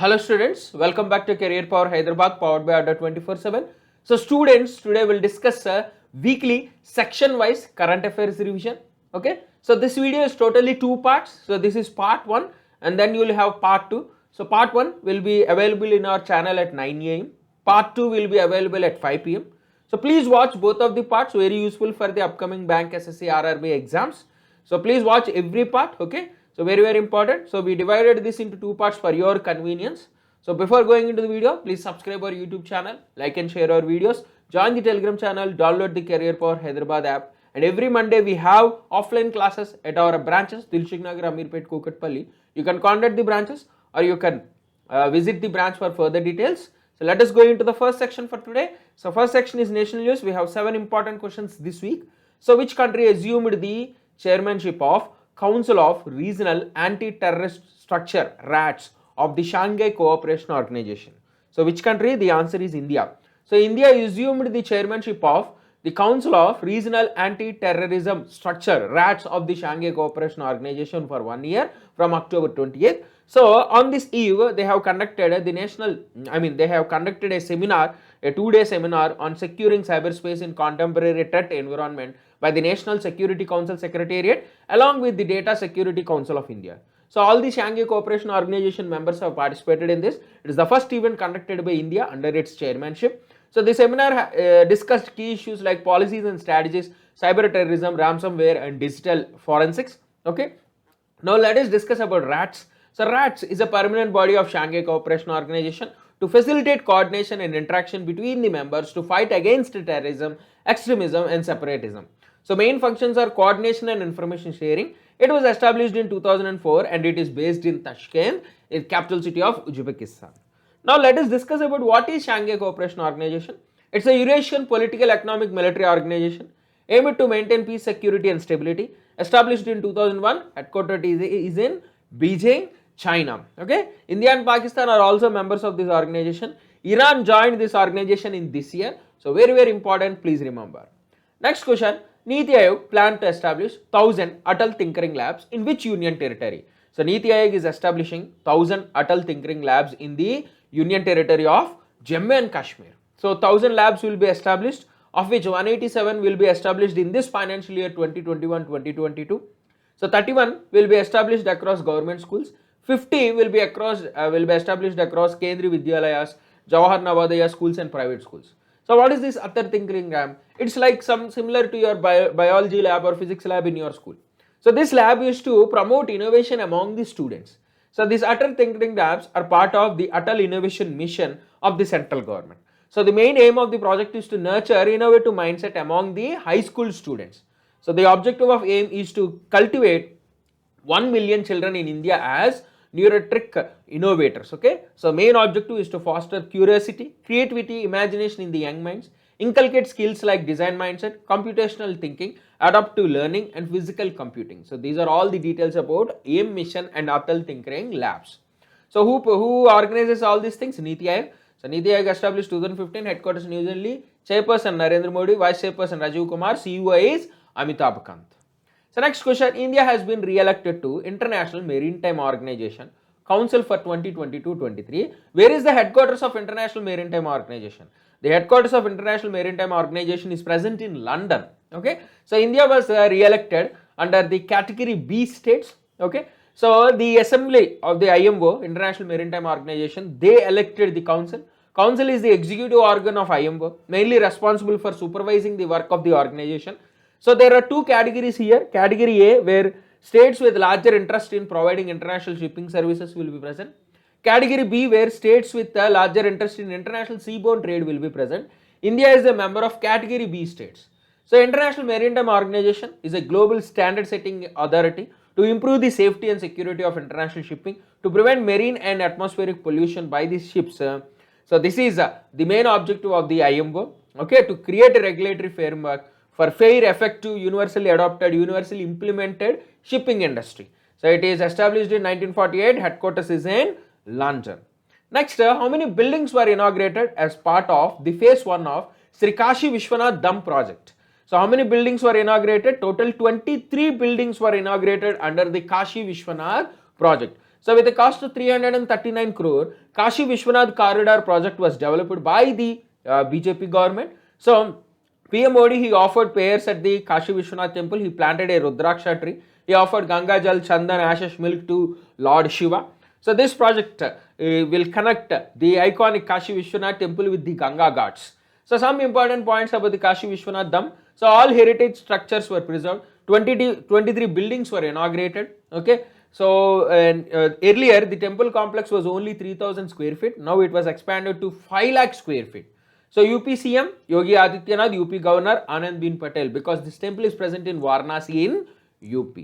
Hello students, welcome back to Career Power Hyderabad powered by Adda 24/7. So students, today we'll discuss a weekly section wise current affairs revision. Okay, so this video is totally two parts. So this is part 1 and then you will have part 2. So part 1 will be available in our channel at 9 am. Part 2 will be available at 5 pm. So please watch both of the parts, very useful for the upcoming bank SSC RRB exams. So please watch every part, okay. So very important. So we divided this into two parts for your convenience. So before going into the video, please subscribe our YouTube channel, like and share our videos, join the Telegram channel, download the Career Power Hyderabad app, and every Monday we have offline classes at our branches, Dilshik Nagar, Amirpet, Kukatpalli. You can contact the branches or you can visit the branch for further details. So let us go into the first section for today. So first section is national news. We have 7 important questions this week. So which country assumed the chairmanship of Council of Regional Anti-Terrorist Structure RATS of the Shanghai Cooperation Organization? So which country? The answer is India. So India assumed the chairmanship of the Council of Regional Anti-Terrorism Structure RATS of the Shanghai Cooperation Organization for 1 year from October 28th. So on this eve, they have conducted a seminar, a 2-day seminar on securing cyberspace in contemporary threat environment by the National Security Council Secretariat along with the Data Security Council of India. So all the Shanghai Cooperation Organization members have participated in this. It is the first event conducted by India under its chairmanship. So the seminar discussed key issues like policies and strategies, cyber terrorism, ransomware and digital forensics. Okay. Now let us discuss about RATS. So RATS is a permanent body of Shanghai Cooperation Organization to facilitate coordination and interaction between the members to fight against terrorism, extremism and separatism. So main functions are coordination and information sharing. It was established in 2004 and it is based in Tashkent, the capital city of Uzbekistan. Now let us discuss about what is Shanghai Cooperation Organization. It's a Eurasian political, economic, military organization aimed to maintain peace, security and stability. Established in 2001, headquartered is in Beijing, China. Okay, India and Pakistan are also members of this organization. Iran joined this organization in this year. So very important, please remember. Next question. Niti Aayog planned to establish 1,000 Atal Tinkering Labs in which union territory? So Niti Aayog is establishing 1,000 Atal Tinkering Labs in the union territory of Jammu and Kashmir. So 1,000 labs will be established, of which 187 will be established in this financial year 2021-2022. So 31 will be established across government schools. 50 will be established across Kendriya Vidyalayas, Jawahar Navodaya schools and private schools. So what is this Atal Tinkering Lab? It's like similar to your biology lab or physics lab in your school. So this lab is to promote innovation among the students. So these Atal Tinkering Labs are part of the Atal Innovation Mission of the central government. So the main aim of the project is to nurture innovative mindset among the high school students. So the objective of aim is to cultivate 1 million children in India as neurotrick innovators. Okay, so main objective is to foster curiosity, creativity, imagination in the young minds, inculcate skills like design mindset, computational thinking, adaptive learning and physical computing. So these are all the details about AIM mission and Atal Tinkering Labs. So who organizes all these things? Niti Aayog. So Niti Aayog established 2015, headquarters New Delhi, chairperson Narendra Modi, vice chairperson Rajiv Kumar, CEO is Amitabh Kant. So next question, India has been re-elected to International Maritime Organization Council for 2022-23. Where is the headquarters of International Maritime Organization? The headquarters of International Maritime Organization is present in London. Okay, so India was re-elected under the category B states. Okay, so the assembly of the IMO, International Maritime Organization, they elected the council. Council is the executive organ of IMO, mainly responsible for supervising the work of the organization. So there are two categories here. Category A, where states with larger interest in providing international shipping services will be present. Category B, where states with a larger interest in international seaborne trade will be present. India is a member of category B states. So International Maritime Organization is a global standard setting authority to improve the safety and security of international shipping, to prevent marine and atmospheric pollution by these ships. So this is the main objective of the IMO, okay, to create a regulatory framework for fair, effective, universally adopted, universally implemented shipping industry. So it is established in 1948, headquarters is in London. Next, how many buildings were inaugurated as part of the phase 1 of Sri Kashi Vishwanath Dham project? So how many buildings were inaugurated? Total 23 buildings were inaugurated under the Kashi Vishwanath project. So with a cost of 339 crore, Kashi Vishwanath Corridor project was developed by the BJP government. So PM Modi, he offered prayers at the Kashi Vishwanath temple. He planted a Rudraksha tree. He offered Ganga Jal, Chandan, Ashish milk to Lord Shiva. So this project will connect the iconic Kashi Vishwanath temple with the Ganga Ghats. So some important points about the Kashi Vishwanath Dham. So all heritage structures were preserved. 23 buildings were inaugurated. Okay. So earlier the temple complex was only 3,000 square feet. Now it was expanded to 5 lakh square feet. So UP CM Yogi Adityanath, UP Governor Anand Patel, because this temple is present in Varanasi in UP.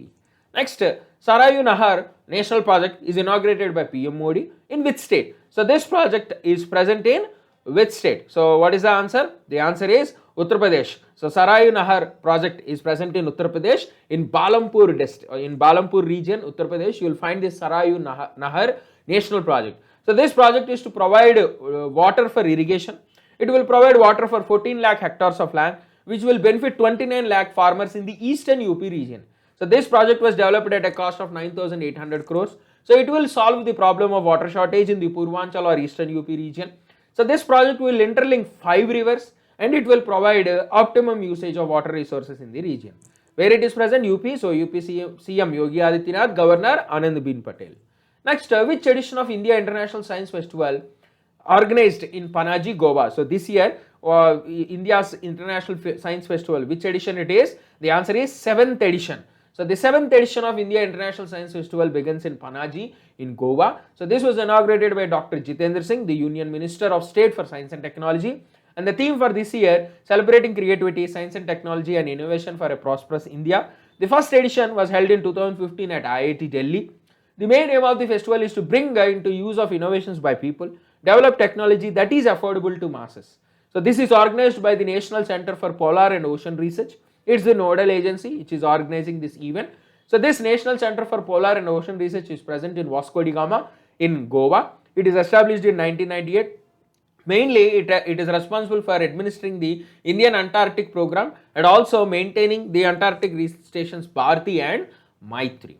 Next, Sarayu Nahar National Project is inaugurated by PM Modi in which state? So this project is present in which state? So what is the answer? The answer is Uttar Pradesh. So Sarayu Nahar project is present in Uttar Pradesh in Balampur district, in Balampur region, Uttar Pradesh. You will find this Sarayu Nahar National Project. So this project is to provide water for irrigation. It will provide water for 14 lakh hectares of land, which will benefit 29 lakh farmers in the eastern UP region. So this project was developed at a cost of 9,800 crores. So it will solve the problem of water shortage in the Purvanchal or eastern UP region. So this project will interlink 5 rivers and it will provide optimum usage of water resources in the region. Where it is present? UP. So UP CM Yogi Adityanath, Governor Anand Patel. Next, which edition of India International Science Festival organized in Panaji, Goa? So this year, India's International Science Festival, which edition it is? The answer is 7th edition. So the 7th edition of India International Science Festival begins in Panaji in Goa. So this was inaugurated by Dr. Jitendra Singh, the Union Minister of State for Science and Technology. And the theme for this year, celebrating creativity, science and technology and innovation for a prosperous India. The first edition was held in 2015 at IIT Delhi. The main aim of the festival is to bring into use of innovations by people, develop technology that is affordable to masses. So this is organized by the National Center for Polar and Ocean Research. It's the nodal agency which is organizing this event. So this National Center for Polar and Ocean Research is present in Vasco da Gama in Goa. It is established in 1998. Mainly, it is responsible for administering the Indian Antarctic program and also maintaining the Antarctic research stations Bharati and Maitri.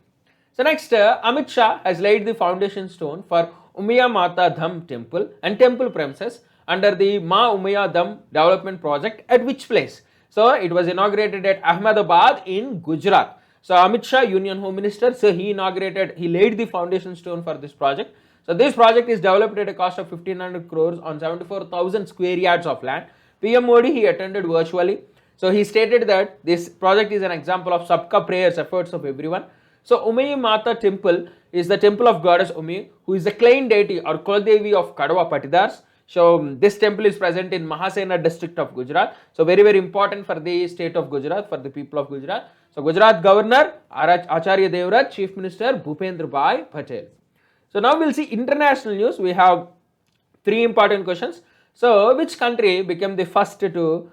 So next, Amit Shah has laid the foundation stone for Umayya Mata Dham temple and temple premises under the Ma Umayya Dham development project at which place? So it was inaugurated at Ahmedabad in Gujarat. So Amit Shah, Union Home Minister, so he laid the foundation stone for this project. So this project is developed at a cost of 1500 crores on 74,000 square yards of land. PM Modi, he attended virtually. So he stated that this project is an example of Sabka prayers, efforts of everyone. So Umayya Mata temple is the temple of goddess Umayya, who is the claimed deity or Kuldevi of Kadwa Patidars. So this temple is present in Mahasena district of Gujarat. So very, very important for the state of Gujarat, for the people of Gujarat. So Gujarat Governor Acharya Devraj, Chief Minister Bhupendra Bhai Patel. So now we'll see international news. We have 3 important questions. So which country became the first to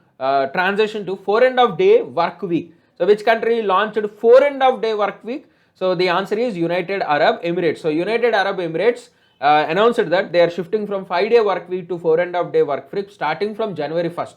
transition to 4.5 day work week? So which country launched 4.5 day work week? So the answer is United Arab Emirates. So United Arab Emirates announced that they are shifting from 5-day work week to 4.5 day work week starting from January 1st.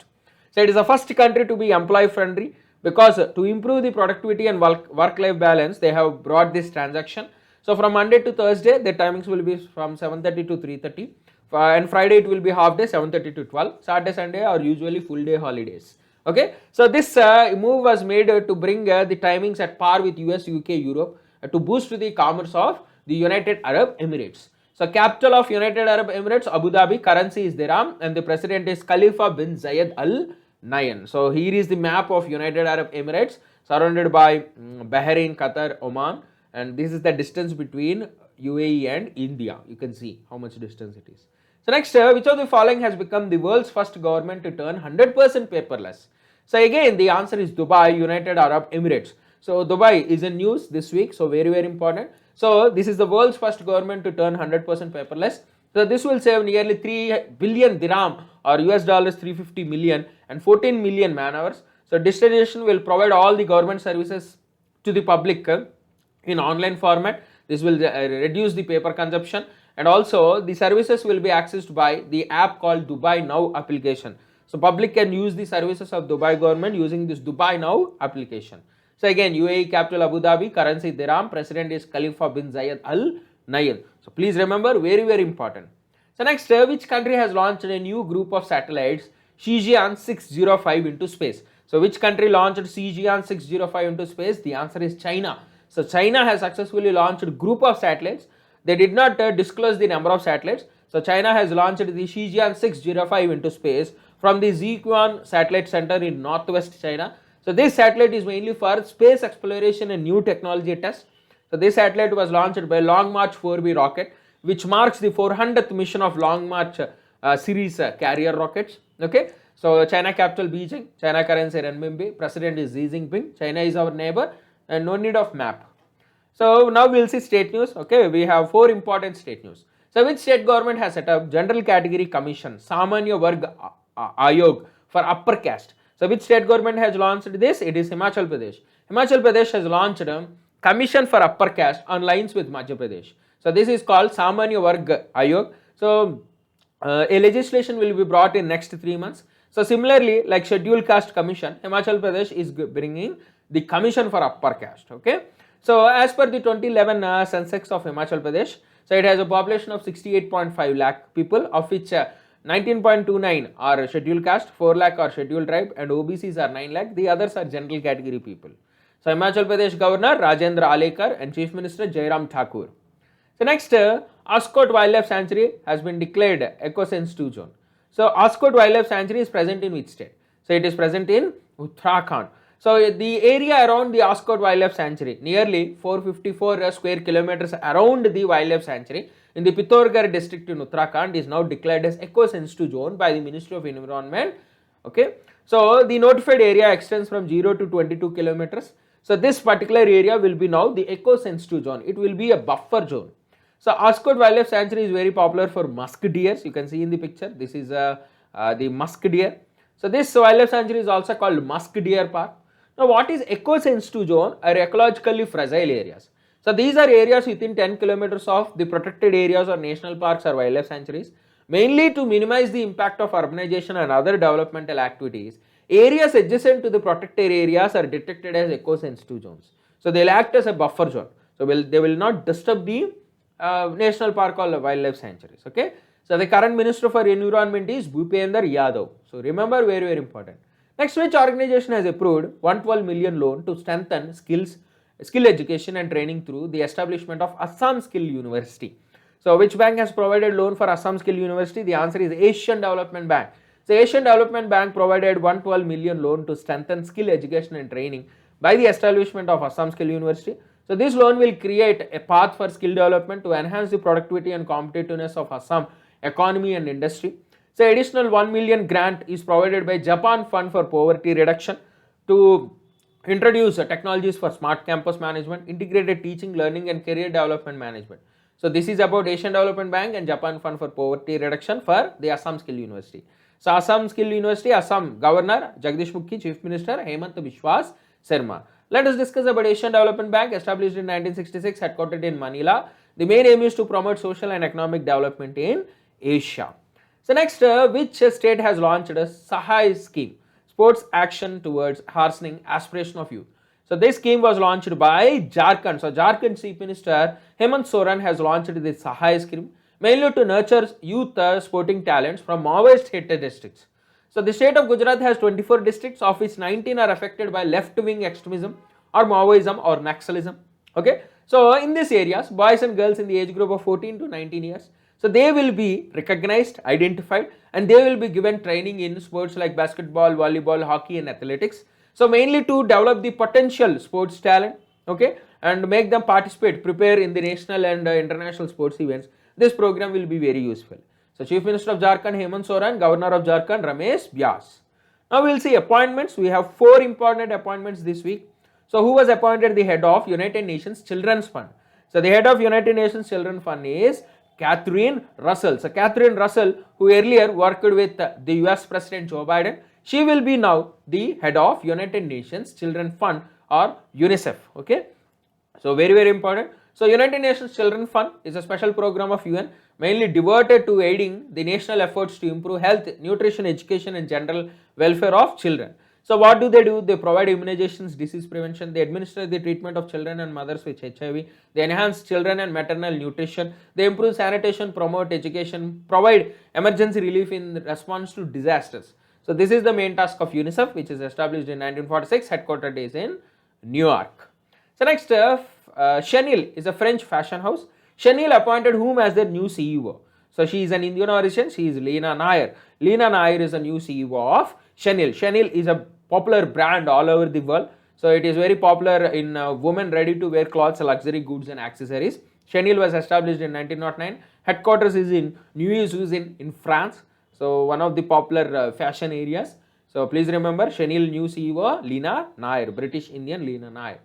So it is the first country to be employee friendly because to improve the productivity and work-life balance, they have brought this transaction. So from Monday to Thursday, the timings will be from 7:30 to 3:30 and Friday it will be half day 7:30 to 12. Saturday, Sunday are usually full day holidays. Okay, so this move was made to bring the timings at par with US, UK, Europe to boost the commerce of the United Arab Emirates. So capital of United Arab Emirates, Abu Dhabi, currency is dirham and the president is Khalifa bin Zayed Al Nahyan. So here is the map of United Arab Emirates surrounded by Bahrain, Qatar, Oman, and this is the distance between UAE and India. You can see how much distance it is. So next, which of the following has become the world's first government to turn 100% paperless? So again, the answer is Dubai, United Arab Emirates. So Dubai is in news this week, so very, very important. So this is the world's first government to turn 100% paperless. So this will save nearly 3 billion dirham or US dollars 350 million and 14 million man hours. So digitization will provide all the government services to the public in online format. This will reduce the paper consumption and also the services will be accessed by the app called Dubai Now application. So public can use the services of Dubai government using this Dubai Now application. So again, UAE capital Abu Dhabi, currency dirham, president is Khalifa bin Zayed Al Nile. So please remember, very, very important. So next, which country has launched a new group of satellites, Shijian 605, into space? So which country launched Shijian 605 into space? The answer is China. So China has successfully launched a group of satellites. They did not disclose the number of satellites. So China has launched the Shijian 605 into space from the Zhiquan Satellite Center in northwest China. So this satellite is mainly for space exploration and new technology tests. So this satellite was launched by Long March 4B rocket, which marks the 400th mission of Long March series carrier rockets. Okay, so China capital Beijing, China currency renminbi, president is Xi Jinping, China is our neighbor, and no need of map. So now we'll see state news. Okay, we have 4 important state news. So which state government has set up General Category Commission, Samanya Varg Ayog, for upper caste? So which state government has launched this? It is Himachal Pradesh. Himachal Pradesh has launched a commission for upper caste on lines with Madhya Pradesh. So this is called Samanya Varg Ayog. So a legislation will be brought in next 3 months. So similarly, like Scheduled Caste Commission, Himachal Pradesh is bringing the commission for upper caste. Okay. So as per the 2011 census of Himachal Pradesh, so it has a population of 68.5 lakh people, of which 19.29 are scheduled caste, 4 lakh are scheduled tribe, and OBCs are 9 lakh. The others are general category people. So Himachal Pradesh Governor Rajendra Alekar and Chief Minister Jairam Thakur. So next, Ascot Wildlife Sanctuary has been declared eco-sensitive zone. So Ascot Wildlife Sanctuary is present in which state? So it is present in Uttarakhand. So the area around the Ascot Wildlife Sanctuary, nearly 454 square kilometers around the wildlife sanctuary in the Pithoragarh district in Uttarakhand, is now declared as eco-sensitive zone by the Ministry of Environment. Okay, so the notified area extends from 0 to 22 kilometers. So this particular area will be now the eco-sensitive zone. It will be a buffer zone. So Ascot Wildlife Sanctuary is very popular for musk deers. You can see in the picture, this is the musk deer. So this wildlife sanctuary is also called Musk Deer Park. Now what is eco-sensitive zone? Are ecologically fragile areas. So these are areas within 10 kilometers of the protected areas or national parks or wildlife sanctuaries. Mainly to minimize the impact of urbanization and other developmental activities, areas adjacent to the protected areas are detected as eco-sensitive zones. So they will act as a buffer zone. So they will not disturb the national park or wildlife sanctuaries. Okay. So the current Minister for Environment is Bhupender Yadav. So remember, very, very important. Next, which organization has approved 112 million loan to strengthen skill education and training through the establishment of Assam Skill University? So which bank has provided loan for Assam Skill University? The answer is Asian Development Bank. So Asian Development Bank provided 112 million loan to strengthen skill education and training by the establishment of Assam Skill University. So this loan will create a path for skill development to enhance the productivity and competitiveness of Assam economy and industry. So additional 1 million grant is provided by Japan Fund for Poverty Reduction to introduce technologies for smart campus management, integrated teaching, learning and career development management. So this is about Asian Development Bank and Japan Fund for Poverty Reduction for the Assam Skill University. So Assam Skill University, Assam Governor Jagdish Mukhi, Chief Minister Hemant Biswas Sarma. Let us discuss about Asian Development Bank, established in 1966, headquartered in Manila. The main aim is to promote social and economic development in Asia. So next, which state has launched a Sahai scheme, sports action towards harshening aspiration of youth? So this scheme was launched by Jharkhand. So Jharkhand Chief Minister Hemant Soren has launched the Sahai scheme, mainly to nurture youth sporting talents from Maoist hit districts. So the state of Gujarat has 24 districts, of which 19 are affected by left-wing extremism or Maoism or Naxalism. Okay, so in these areas, boys and girls in the age group of 14 to 19 years, so they will be recognized, identified, and they will be given training in sports like basketball, volleyball, hockey and athletics. So mainly to develop the potential sports talent, okay, and make them participate, prepare in the national and international sports events. This program will be very useful. So Chief Minister of Jharkhand Hemant Soren, Governor of Jharkhand Ramesh Vyas. Now we will see appointments. We have 4 important appointments this week. So who was appointed the head of United Nations Children's Fund? So the head of United Nations Children's Fund is Catherine Russell. So Catherine Russell, who earlier worked with the US President Joe Biden, she will be now the head of United Nations Children's Fund or UNICEF. Okay, so very, very important. So United Nations Children's Fund is a special program of UN mainly devoted to aiding the national efforts to improve health, nutrition, education and general welfare of children. So what do? They provide immunizations, disease prevention, they administer the treatment of children and mothers with HIV, they enhance children and maternal nutrition, they improve sanitation, promote education, provide emergency relief in response to disasters. So this is the main task of UNICEF, which is established in 1946, headquartered is in New York. So next, Chanel is a French fashion house. Chanel appointed whom as their new CEO? So she is an Indian origin, she is Leena Nair. Leena Nair is the new CEO of Chanel. Chanel is a popular brand all over the world. So it is very popular in women ready to wear clothes, luxury goods and accessories. Chanel was established in 1909. Headquarters is in Neuilly in France. So one of the popular fashion areas. So please remember, Chanel new CEO Leena Nair, British Indian Leena Nair.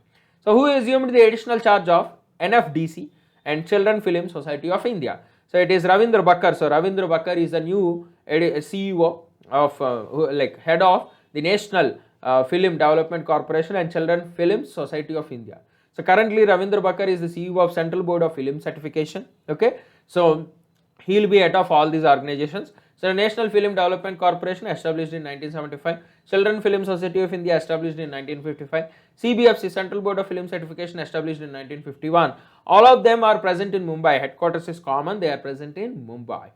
So who assumed the additional charge of NFDC and Children Film Society of India? So it is Ravindra Bakkar. So Ravindra Bakkar is the new CEO of head of the National Film Development Corporation and Children Film Society of India. So currently Ravindra Bakkar is the CEO of Central Board of Film Certification. Okay, so he will be head of all these organizations. So the National Film Development Corporation established in 1975, Children Film Society of India established in 1955, CBFC Central Board of Film Certification established in 1951. All of them are present in Mumbai. Headquarters is common, they are present in Mumbai.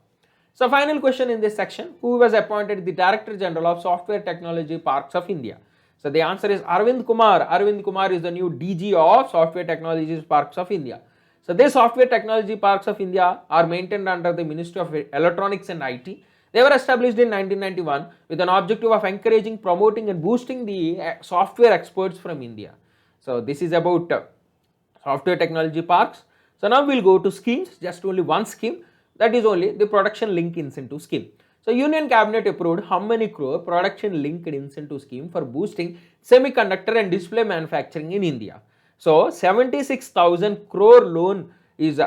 So final question in this section, who was appointed the Director General of Software Technology Parks of India? So the answer is Arvind Kumar. Arvind Kumar is the new DG of Software Technologies Parks of India. So these software technology parks of India are maintained under the Ministry of Electronics and IT. They were established in 1991 with an objective of encouraging, promoting and boosting the software experts from India. So this is about software technology parks. So now we'll go to schemes, just only one scheme, that is only the production link incentive scheme. So Union Cabinet approved how many crore production linked incentive scheme for boosting semiconductor and display manufacturing in India. So 76,000 crore loan is,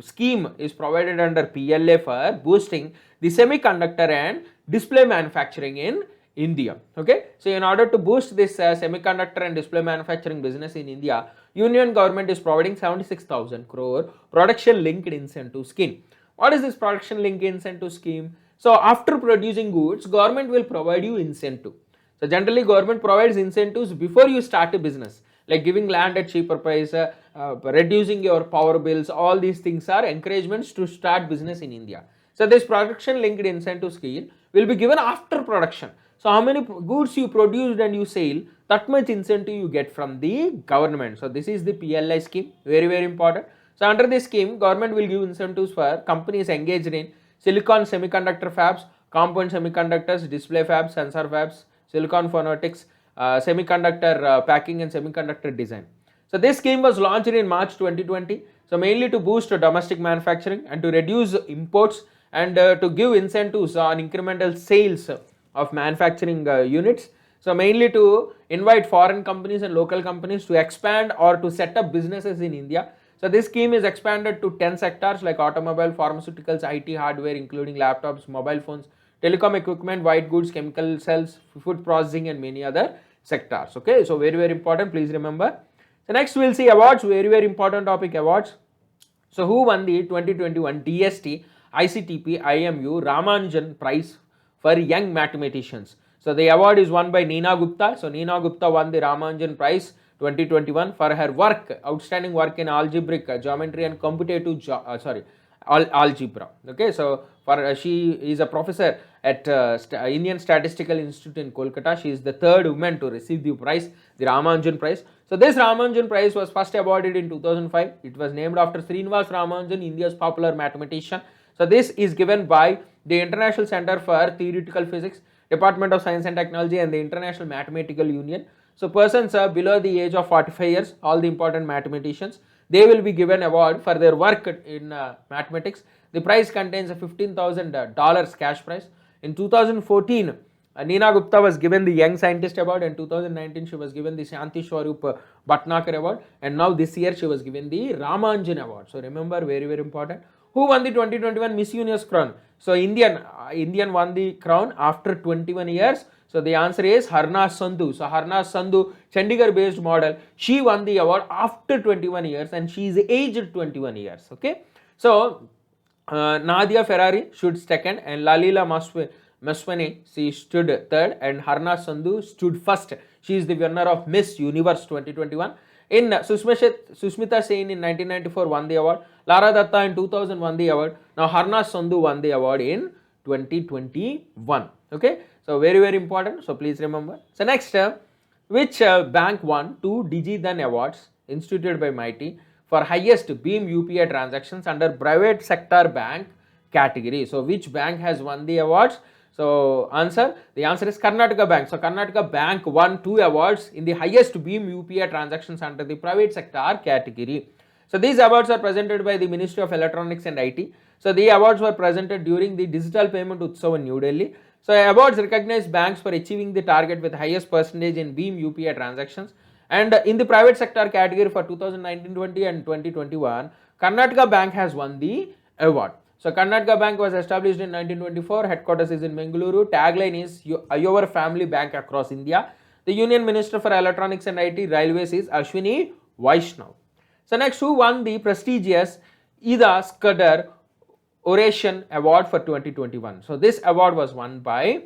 scheme is provided under PLA for boosting the semiconductor and display manufacturing in India. Okay, so in order to boost this semiconductor and display manufacturing business in India, Union government is providing 76,000 crore production linked incentive scheme. What is this production linked incentive scheme? So after producing goods, government will provide you incentive. So generally government provides incentives before you start a business, like giving land at cheaper price, reducing your power bills. All these things are encouragements to start business in India. So this production linked incentive scheme will be given after production. So how many goods you produced and you sell, that much incentive you get from the government. So this is the PLI scheme, very very important. So under this scheme, government will give incentives for companies engaged in silicon semiconductor fabs, compound semiconductors, display fabs, sensor fabs, silicon photonics, semiconductor packing and semiconductor design. So this scheme was launched in March 2020. So mainly to boost domestic manufacturing and to reduce imports and to give incentives on incremental sales of manufacturing units. So mainly to invite foreign companies and local companies to expand or to set up businesses in India. So this scheme is expanded to 10 sectors like automobile, pharmaceuticals, IT, hardware including laptops, mobile phones, telecom equipment, white goods, chemical cells, food processing and many other sectors. Okay, so very very important, please remember. So next we will see awards, very very important topic, awards. So who won the 2021 DST ICTP IMU Ramanujan Prize for Young Mathematicians? So the award is won by Neena Gupta. So Neena Gupta won the Ramanujan Prize 2021 for her work, outstanding work in algebraic geometry and computative algebra. Okay, so for she is a professor at Indian Statistical Institute in Kolkata. She is the third woman to receive the prize, the Ramanujan Prize. So this Ramanujan Prize was first awarded in 2005. It was named after Srinivas Ramanujan, India's popular mathematician. So this is given by the International Center for Theoretical Physics, Department of Science and Technology and the International Mathematical Union. So persons below the age of 45 years, all the important mathematicians, they will be given award for their work in mathematics. The prize contains a $15,000 cash prize. In 2014, Neena Gupta was given the Young Scientist Award. In 2019, she was given the Shanti Swarup Bhatnagar Award. And now this year, she was given the Ramanujan Award. So remember, very, very important. Who won the 2021 Miss Universe crown? So Indian won the crown after 21 years. So the answer is Harna Sandhu. So Harna Sandhu, Chandigarh based model, she won the award after 21 years and she is aged 21 years. Okay. So Nadia Ferrari stood second and Lalila Maswani, she stood third, and Harna Sandhu stood first. She is the winner of Miss Universe 2021. In Susmita Sen in 1994 won the award. Lara Datta in 2000 won the award. Now Harna Sandhu won the award in 2021. Okay, so very very important. So please remember. So next, which bank won 2 DigiDhan awards instituted by MITI for highest beam UPI transactions under private sector bank category? So which bank has won the awards? So the answer is Karnataka Bank. So Karnataka Bank won 2 awards in the highest beam UPI transactions under the private sector category. So these awards are presented by the Ministry of Electronics and IT. So the awards were presented during the Digital Payment Utsav in New Delhi. So awards recognize banks for achieving the target with highest percentage in beam UPI transactions. And in the private sector category for 2019-20 and 2021, Karnataka Bank has won the award. So Karnataka Bank was established in 1924, headquarters is in Bengaluru, tagline is your family bank across India. The Union Minister for Electronics and IT Railways is Ashwini Vaishnav. So next, who won the prestigious Ida Scudder Oration Award for 2021? So this award was won by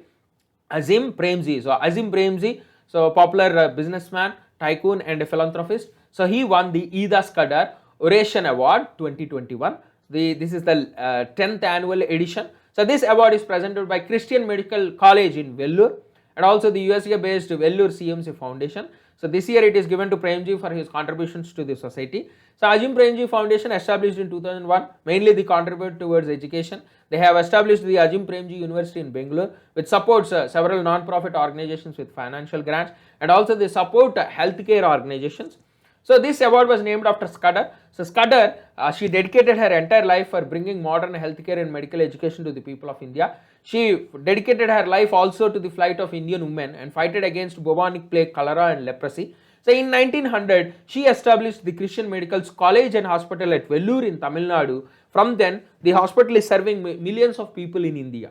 Azim Premji. So Azim Premji, so popular businessman, tycoon and a philanthropist. So he won the Ida Scudder Oration Award 2021. This is the 10th annual edition. So this award is presented by Christian Medical College in Vellore and also the USA based Vellore CMC Foundation. So this year it is given to Premji for his contributions to the society. So Azim Premji Foundation, established in 2001, mainly they contribute towards education. They have established the Azim Premji University in Bangalore, which supports several non-profit organizations with financial grants, and also they support healthcare organizations. So this award was named after Scudder. So Scudder, she dedicated her entire life for bringing modern healthcare and medical education to the people of India. She dedicated her life also to the plight of Indian women and fighted against bubonic plague, cholera and leprosy. So in 1900, she established the Christian Medical College and Hospital at Vellore in Tamil Nadu. From then, the hospital is serving millions of people in India.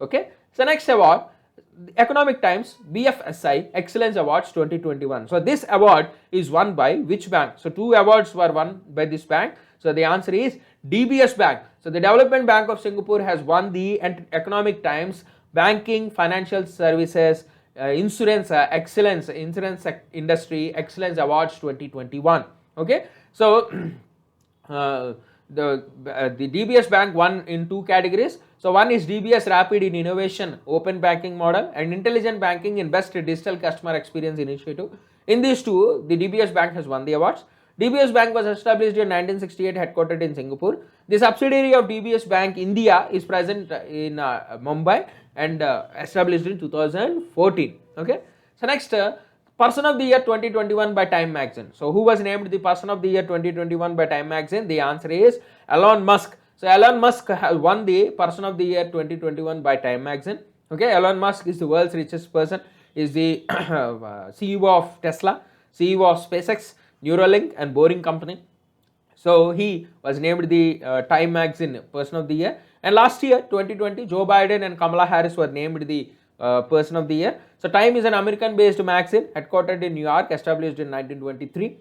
Okay. So next award, Economic Times BFSI Excellence Awards 2021. So this award is won by which bank? So 2 awards were won by this bank. So the answer is DBS Bank. So the Development Bank of Singapore has won the Economic Times Banking, Financial Services, Insurance Excellence, Insurance Industry Excellence Awards 2021. Okay. So the DBS Bank won in 2 categories. So one is DBS Rapid in Innovation Open Banking Model and Intelligent Banking in Best Digital Customer Experience Initiative. In these 2, the DBS Bank has won the awards. DBS Bank was established in 1968, headquartered in Singapore. The subsidiary of DBS Bank India is present in Mumbai and established in 2014. Okay. So next, Person of the Year 2021 by Time Magazine. So who was named the Person of the Year 2021 by Time Magazine? The answer is Elon Musk. So Elon Musk has won the Person of the Year 2021 by Time Magazine. Okay, Elon Musk is the world's richest person, is the CEO of Tesla, CEO of SpaceX, Neuralink and Boring Company. So he was named the Time Magazine Person of the Year. And last year, 2020, Joe Biden and Kamala Harris were named the Person of the Year. So Time is an American-based magazine headquartered in New York, established in 1923.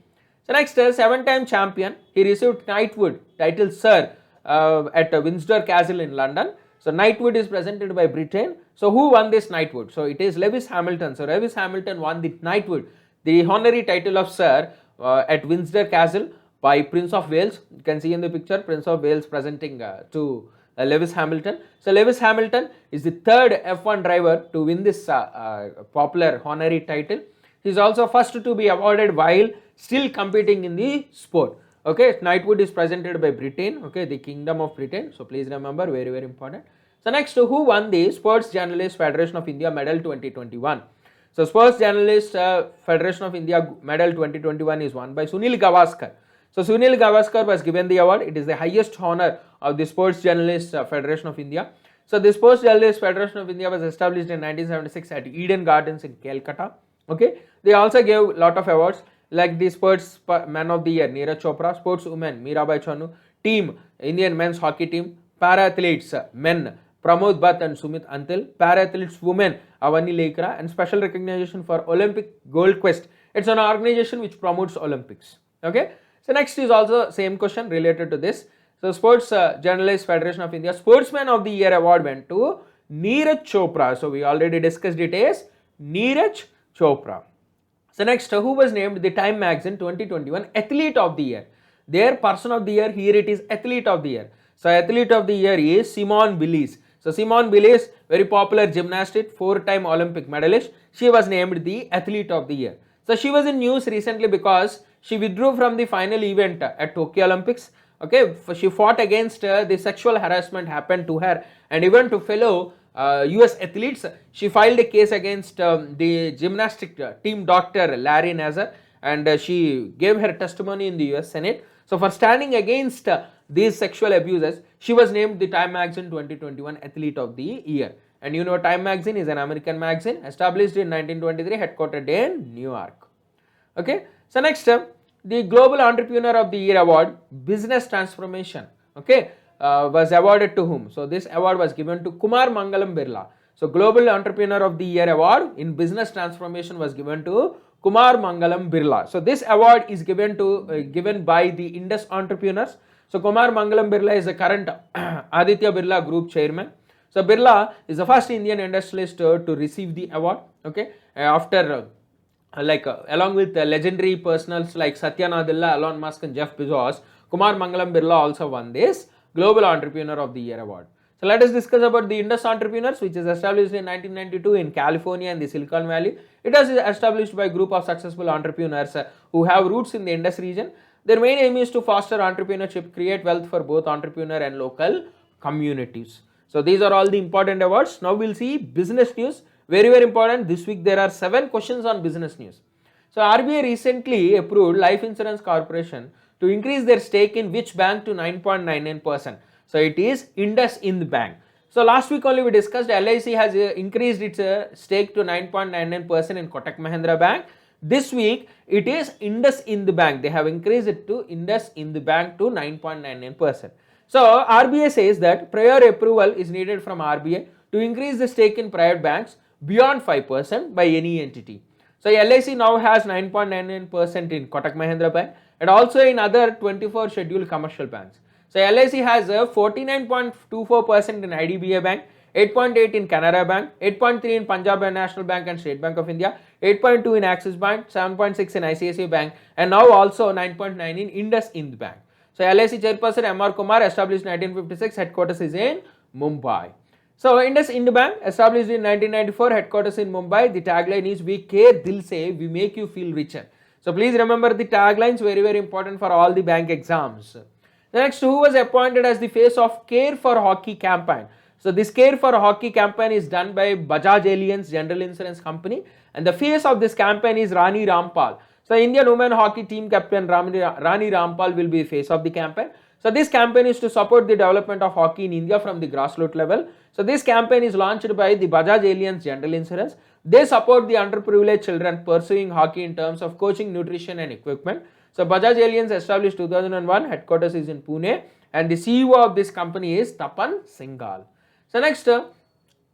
So next, 7-time champion, he received knighthood, title Sir, at Windsor Castle in London. So knighthood is presented by Britain. So who won this knighthood? So it is Lewis Hamilton. So Lewis Hamilton won the knighthood, the honorary title of Sir at Windsor Castle by Prince of Wales. You can see in the picture Prince of Wales presenting to Lewis Hamilton. So Lewis Hamilton is the 3rd F1 driver to win this popular honorary title. He is also first to be awarded while still competing in the sport. Okay, knighthood is presented by Britain, okay, the Kingdom of Britain. So please remember, very very important. So next, who won the Sports Journalists Federation of India Medal 2021? So Sports Journalists Federation of India Medal 2021 is won by Sunil Gavaskar. So Sunil Gavaskar was given the award. It is the highest honor of the Sports Journalists Federation of India. So the Sports Journalists Federation of India was established in 1976 at Eden Gardens in Calcutta. Okay, they also gave a lot of awards like the Sports Man of the Year Neeraj Chopra, Sports Women Mirabai Chanu, Team Indian Men's Hockey Team, Para Athletes Men Pramod Bhatt and Sumit Antil, Para Athletes Women Avani Lekra, and special recognition for Olympic Gold Quest. It's an organization which promotes Olympics. Okay, so next is also same question related to this. So Sports Journalists Federation of India Sportsman of the Year award went to Neeraj Chopra. So we already discussed it as Neeraj Chopra. So next, who was named the Time Magazine 2021 Athlete of the Year? Their person of the year, here it is Athlete of the Year. So Athlete of the Year is Simone Biles. So Simone Biles, very popular gymnast, 4-time Olympic medalist. She was named the Athlete of the Year. So she was in news recently because she withdrew from the final event at Tokyo Olympics. Okay, she fought against the sexual harassment happened to her and even to fellow US athletes. She filed a case against the gymnastic team doctor Larry Nassar, and she gave her testimony in the US Senate. So for standing against these sexual abuses, she was named the Time Magazine 2021 Athlete of the Year. And you know, Time Magazine is an American magazine established in 1923, headquartered in New York. Okay, so next, the Global Entrepreneur of the Year Award, Business Transformation, okay, was awarded to whom? So this award was given to Kumar Mangalam Birla. So Global Entrepreneur of the Year Award in Business Transformation was given to Kumar Mangalam Birla. So this award is given by the Indus entrepreneurs. So Kumar Mangalam Birla is the current Aditya Birla Group chairman. So Birla is the first Indian industrialist to receive the award. Okay, after along with legendary personals like Satya Nadella, Elon Musk and Jeff Bezos, Kumar Mangalam Birla also won this Global Entrepreneur of the Year Award. So let us discuss about the Indus Entrepreneurs, which is established in 1992 in California and the Silicon Valley. It was established by a group of successful entrepreneurs who have roots in the Indus region. Their main aim is to foster entrepreneurship, create wealth for both entrepreneur and local communities. So these are all the important awards. Now we'll see business news. Very, very important. This week there are 7 questions on business news. So RBI recently approved Life Insurance Corporation to increase their stake in which bank to 9.99%. So it is IndusInd Bank. So last week only we discussed LIC has increased its stake to 9.99% in Kotak Mahindra Bank. This week it is IndusInd Bank. They have increased it to IndusInd Bank to 9.99%. So RBI says that prior approval is needed from RBI to increase the stake in private banks beyond 5% by any entity. So LIC now has 9.99% in Kotak Mahindra Bank and also in other 24 scheduled commercial banks. So LIC has 49.24% in IDBI Bank, 8.8 in Canara Bank, 8.3 in Punjab National Bank and State Bank of India, 8.2 in Axis Bank, 7.6 in ICICI Bank and now also 9.9 in IndusInd Bank. So LIC chairperson M.R. Kumar, established 1956, headquarters is in Mumbai. So IndusInd Bank, established in 1994, headquarters in Mumbai. The tagline is "We care, dil se, we make you feel richer." So please remember the taglines, very, very important for all the bank exams. The next, who was appointed as the face of Care for Hockey campaign? So this Care for Hockey campaign is done by Bajaj Allianz General Insurance Company and the face of this campaign is Rani Rampal. So Indian women hockey team captain Rani Rampal will be the face of the campaign. So this campaign is to support the development of hockey in India from the grassroots level. So this campaign is launched by the Bajaj Allianz General Insurance. They support the underprivileged children pursuing hockey in terms of coaching, nutrition and equipment. So Bajaj Allianz, established 2001, headquarters is in Pune and the CEO of this company is Tapan Singhal. So next,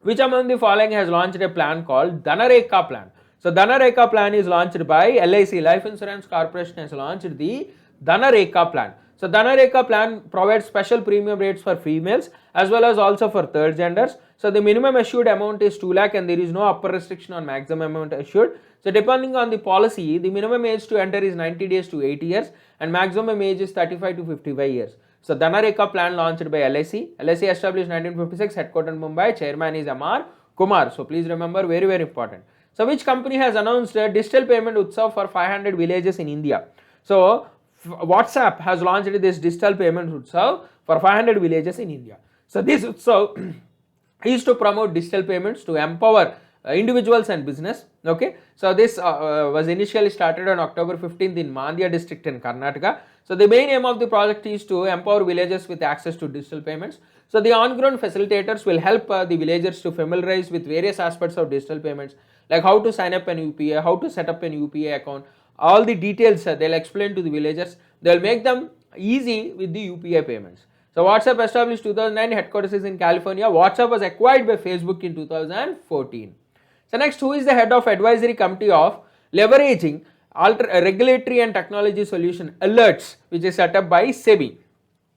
which among the following has launched a plan called Dhanareka plan? So Dhanareka plan is launched by LIC, Life Insurance Corporation has launched the Dhanareka plan. So Dhanareka plan provides special premium rates for females as well as also for third genders. So the minimum assured amount is 2 lakh and there is no upper restriction on maximum amount assured. So depending on the policy, the minimum age to enter is 90 days to 80 years and maximum age is 35 to 55 years. So Dhanareka plan launched by LIC. LIC established 1956, headquartered in Mumbai. Chairman is M.R. Kumar. So please remember, very, very important. So which company has announced a digital payment Utsav for 500 villages in India? So WhatsApp has launched this digital payment Utsav for 500 villages in India. So this Utsav is to promote digital payments to empower individuals and business. Okay, so this was initially started on October 15th in Mandya district in Karnataka. So the main aim of the project is to empower villagers with access to digital payments. So the on-ground facilitators will help the villagers to familiarize with various aspects of digital payments, like how to sign up an UPI, how to set up an UPI account, all the details they'll explain to the villagers. They'll make them easy with the UPI payments. So WhatsApp, established 2009, headquarters is in California. WhatsApp was acquired by Facebook in 2014. So next, who is the head of advisory committee of leveraging regulatory and technology solution alerts, which is set up by SEBI?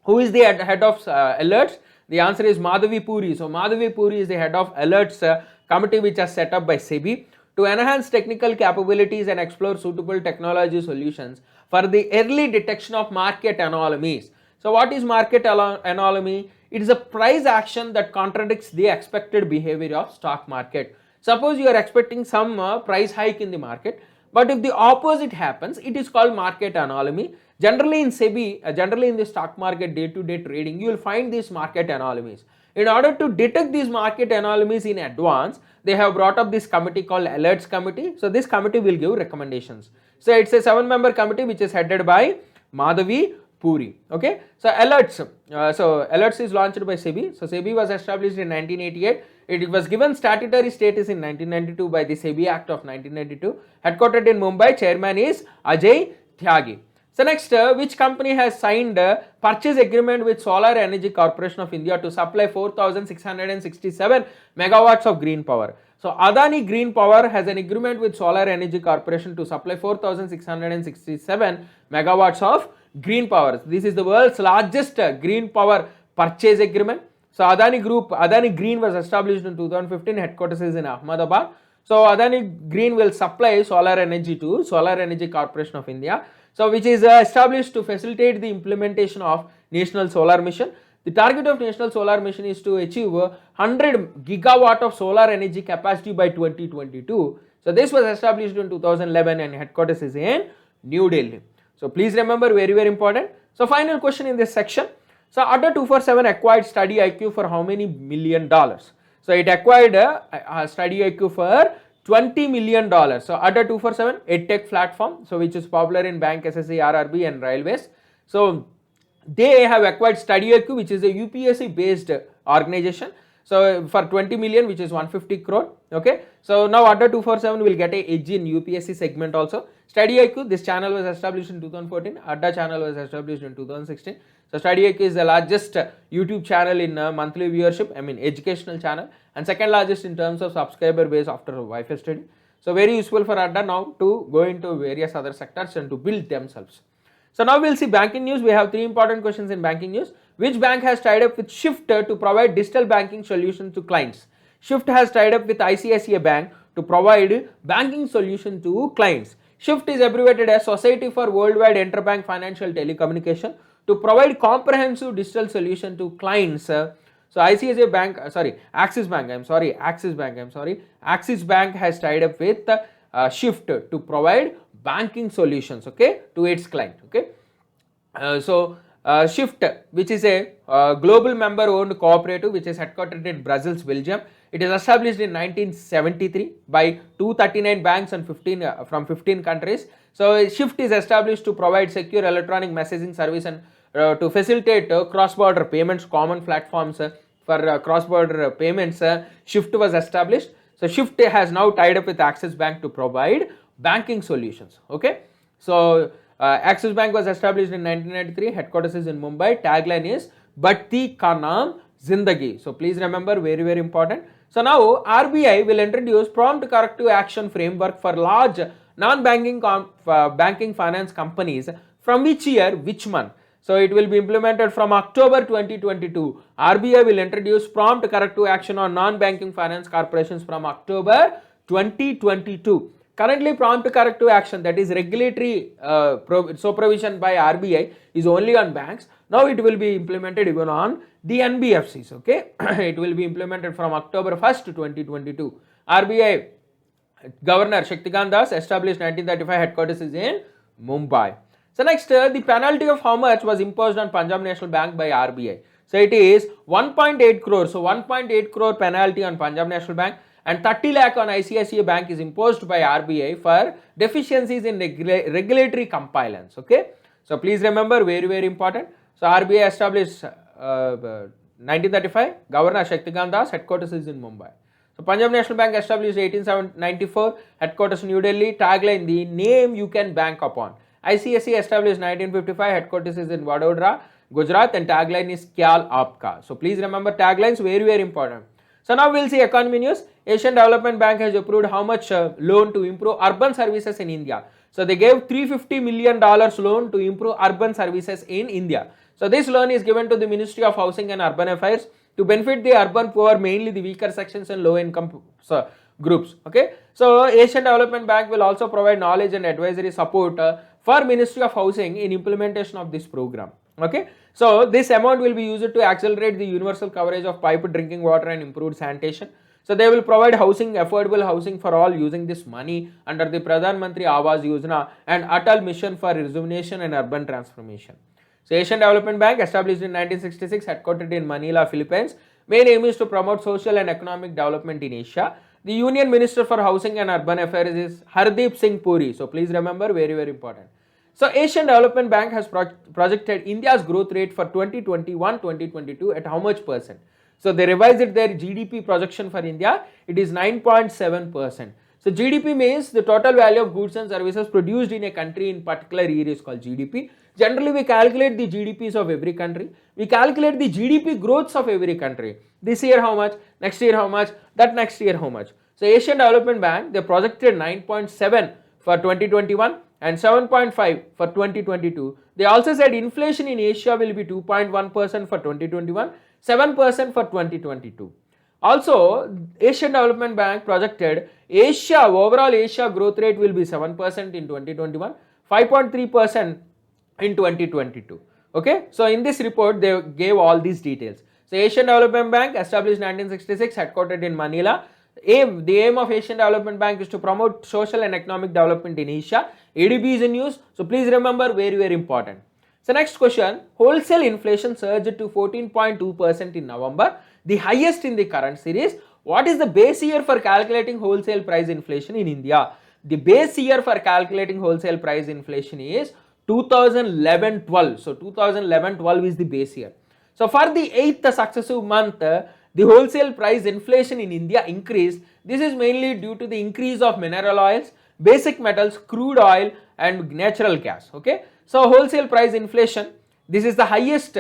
Who is the head of alerts? The answer is Madhavi Puri. So Madhavi Puri is the head of alerts committee which is set up by SEBI to enhance technical capabilities and explore suitable technology solutions for the early detection of market anomalies. So what is market anomaly? It is a price action that contradicts the expected behavior of stock market. Suppose you are expecting some price hike in the market, but if the opposite happens, it is called market anomaly. Generally in SEBI, generally in the stock market day-to-day trading, you will find these market anomalies. In order to detect these market anomalies in advance, they have brought up this committee called Alerts Committee. So this committee will give recommendations. So it's a 7-member committee which is headed by Madhavi Puri. Okay, so alerts is launched by SEBI. So SEBI was established in 1988. It was given statutory status in 1992 by the SEBI Act of 1992. Headquartered in Mumbai, chairman is Ajay Tyagi. So next, which company has signed a purchase agreement with Solar Energy Corporation of India to supply 4,667 megawatts of green power? So Adani Green Power has an agreement with Solar Energy Corporation to supply 4,667 megawatts of green power. This is the world's largest green power purchase agreement. So Adani Green was established in 2015, headquarters is in Ahmedabad. So Adani Green will supply solar energy to Solar Energy Corporation of India. So which is established to facilitate the implementation of National Solar Mission. The target of National Solar Mission is to achieve 100 gigawatt of solar energy capacity by 2022. So this was established in 2011 and headquarters is in New Delhi. So please remember, very very important. So final question in this section. So Adda 247 acquired Study IQ for how many $1 million? So it acquired a Study IQ for $20 million. So Adda 247 EdTech platform, so which is popular in bank, SSC, RRB and railways. So they have acquired Study IQ, which is a UPSC based organization. So for 20 million, which is 150 crore. Okay. So now Adda 247 will get a edge in UPSC segment also. Study IQ, this channel was established in 2014. Adda channel was established in 2016. So Study IQ is the largest YouTube channel in monthly viewership, educational channel, and second largest in terms of subscriber base after Wi-Fi study. So very useful for Adda now to go into various other sectors and to build themselves. So now we'll see banking news. We have 3 important questions in banking news. Which bank has tied up with Shift to provide digital banking solutions to clients? Shift has tied up with ICICI Bank to provide banking solution to clients. Shift is abbreviated as Society for Worldwide Interbank Financial Telecommunication to provide comprehensive digital solution to clients. So ICICI Bank, Axis Bank has tied up with Shift to provide banking solutions, okay, to its client. Okay, Shift, which is a global member owned cooperative which is headquartered in Brussels, Belgium. It is established in 1973 by 239 banks and from 15 countries. So Shift is established to provide secure electronic messaging service and to facilitate cross-border payments, common platforms for cross-border payments. Shift was established. So Shift has now tied up with Axis Bank to provide banking solutions. Okay, so Axis Bank was established in 1993. Headquarters is in Mumbai. Tagline is Batti Ka Naam Zindagi. So please remember, very very important. So now RBI will introduce prompt corrective action framework for large non-banking banking finance companies from which year, which month? So it will be implemented from October 2022. RBI will introduce prompt corrective action on non-banking finance corporations from October 2022. Currently, prompt corrective action, that is regulatory supervision by RBI, is only on banks. Now it will be implemented even on the NBFCs. Okay, it will be implemented from October 1st, 2022. RBI Governor Shaktikant Das, established 1935, headquarters is in Mumbai. So next, the penalty of how much was imposed on Punjab National Bank by RBI? So it is 1.8 crore. So 1.8 crore penalty on Punjab National Bank and 30 lakh on ICICI Bank is imposed by RBI for deficiencies in regulatory compliance. Okay, so please remember, very very important. So RBI established 1935, Governor Shaktikant Das, headquarters is in Mumbai. So Punjab National Bank established 1894, headquarters New Delhi. Tagline, the name you can bank upon. ICICI established 1955, headquarters is in Vadodara, Gujarat, and tagline is Kyal Aapka. So please remember taglines, very very important. So now we'll see economy news. Asian Development Bank has approved how much loan to improve urban services in India. So they gave $350 million loan to improve urban services in India. So this loan is given to the Ministry of Housing and Urban Affairs to benefit the urban poor, mainly the weaker sections and low income groups. Okay, so Asian Development Bank will also provide knowledge and advisory support for Ministry of Housing in implementation of this program. Okay, so this amount will be used to accelerate the universal coverage of piped drinking water and improved sanitation. So they will provide housing, affordable housing for all using this money under the Pradhan Mantri Awas Yojana and Atal Mission for Rejuvenation and Urban Transformation. So Asian Development Bank, established in 1966, headquartered in Manila, Philippines. Main aim is to promote social and economic development in Asia. The Union Minister for Housing and Urban Affairs is Hardeep Singh Puri. So please remember, very, very important. So Asian Development Bank has projected India's growth rate for 2021-2022 at how much percent? So they revised their GDP projection for India. It is 9.7%. So GDP means the total value of goods and services produced in a country in particular year is called GDP. Generally, we calculate the GDPs of every country. We calculate the GDP growths of every country. This year how much, next year how much, that next year how much. So Asian Development Bank, they projected 9.7 for 2021 and 7.5 for 2022. They also said inflation in Asia will be 2.1% for 2021, 7% for 2022. Also, Asian Development Bank projected overall Asia growth rate will be 7% in 2021, 5.3% in 2022. Okay, so in this report they gave all these details. So Asian Development Bank, established 1966, headquartered in Manila. The aim of Asian Development Bank is to promote social and economic development in Asia. ADB is in use, so please remember, very, very important. So next question, wholesale inflation surged to 14.2% in November, the highest in the current series. What is the base year for calculating wholesale price inflation in India? The base year for calculating wholesale price inflation is 2011-12. So 2011-12 is the base year. So for the 8th successive month, the wholesale price inflation in India increased. This is mainly due to the increase of mineral oils, basic metals, crude oil and natural gas. Okay, so wholesale price inflation, this is the highest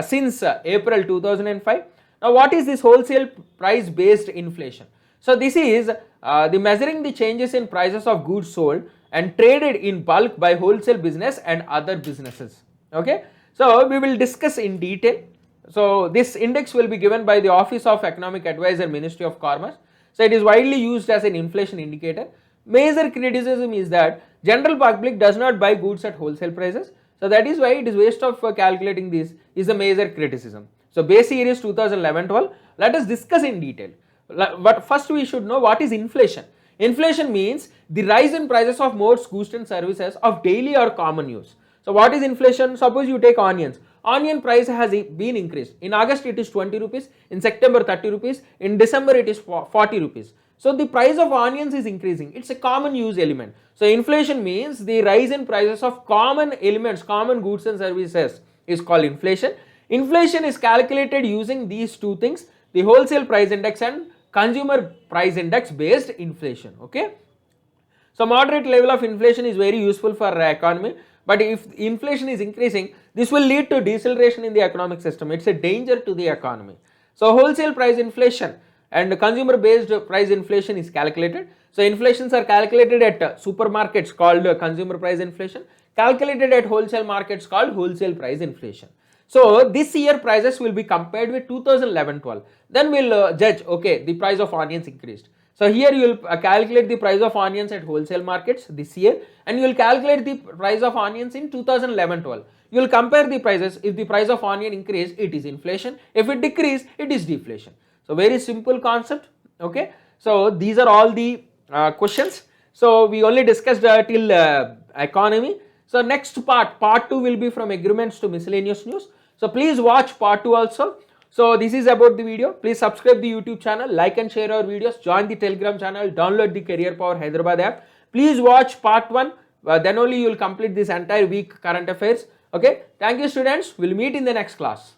since April 2005. Now what is this wholesale price based inflation? So this is the measuring the changes in prices of goods sold and traded in bulk by wholesale business and other businesses. Okay, so we will discuss in detail. So this index will be given by the Office of Economic Advisor, Ministry of Commerce. So it is widely used as an inflation indicator. Major criticism is that general public does not buy goods at wholesale prices. So that is why it is waste of calculating this is a major criticism. So base year is 2011-12. Let us discuss in detail. But first we should know what is inflation. Inflation means the rise in prices of most goods and services of daily or common use. So what is inflation? Suppose you take onions. Onion price has been increased. In August it is 20 rupees, in September 30 rupees, in December it is 40 rupees. So the price of onions is increasing. It's a common use element. So inflation means the rise in prices of common elements, common goods and services is called inflation. Inflation is calculated using these two things, the wholesale price index and consumer price index based inflation. Okay, so moderate level of inflation is very useful for economy, but if inflation is increasing, this will lead to deceleration in the economic system. It's a danger to the economy. So wholesale price inflation and consumer based price inflation is calculated. So inflations are calculated at supermarkets called consumer price inflation, calculated at wholesale markets called wholesale price inflation. So this year prices will be compared with 2011-12. Then we'll judge, okay, the price of onions increased. So here you will calculate the price of onions at wholesale markets this year, and you will calculate the price of onions in 2011-12. You will compare the prices. If the price of onion increase, it is inflation. If it decrease, it is deflation. So very simple concept. Okay. So these are all the questions. So we only discussed till economy. So next part 2 will be from agreements to miscellaneous news. So please watch part 2 also. So this is about the video. Please subscribe the YouTube channel, like and share our videos, join the Telegram channel, download the Career Power Hyderabad app. Please watch part 1, then only you will complete this entire week current affairs. Okay, thank you students. We'll meet in the next class.